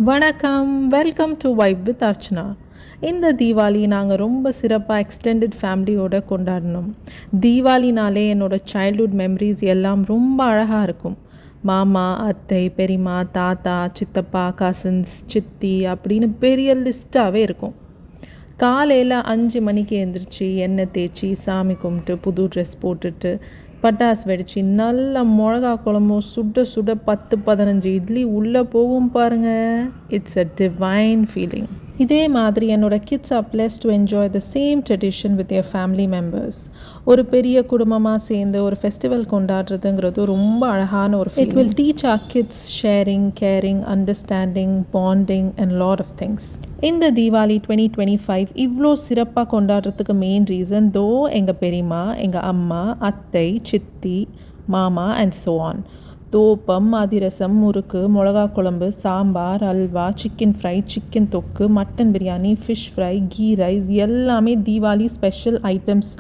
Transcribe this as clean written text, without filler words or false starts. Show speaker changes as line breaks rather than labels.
வணக்கம், welcome to vibe with Archana. இந்த தீபாவளி நாங்கள் ரொம்ப சிறப்பாக எக்ஸ்டெண்டட் ஃபேமிலியோடு கொண்டாடினோம். தீபாவளினாலே என்னோடய சைல்ட்ஹுட் மெமரிஸ் எல்லாம் ரொம்ப அழகாக இருக்கும். மாமா, அத்தை, பெரியம்மா, தாத்தா, சித்தப்பா, கசின்ஸ், சித்தி அப்படின்னு பெரிய லிஸ்ட்டாகவே இருக்கும். காலையில் 5 மணிக்கு எழுந்திரிச்சி எண்ணெய் தேய்ச்சி சாமி கும்பிட்டு புது ட்ரெஸ் போட்டுட்டு பட்டாசு வெடித்து நல்ல மிளகா குழம்பும் சுட சுட 10-15 இட்லி உள்ளே போகும் பாருங்க. It's a divine feeling. இதே மாதிரி என்னோட kids are blessed to enjoy the same tradition with your family members. ஒரு பெரிய குடும்பமாக சேர்ந்து ஒரு ஃபெஸ்டிவல் கொண்டாடுறதுங்கிறது ரொம்ப அழகான ஒரு feel. It will teach our kids sharing, caring, understanding, bonding and lot of things. இந்த தீபாவளி 2025 இவ்வளோ சிறப்பாக கொண்டாடுறதுக்கு மெயின் ரீசன் எங்கள் பெரியம்மா, எங்கள் அம்மா, அத்தை, சித்தி, மாமா அண்ட் ஸோ ஆன். தோப்பம், அதிரசம், முறுக்கு, மிளகா குழம்பு, sambar, halwa, chicken fry, chicken தொக்கு, mutton biryani, fish fry, ghee rice எல்லாமே தீபாவளி ஸ்பெஷல் ஐட்டம்ஸ்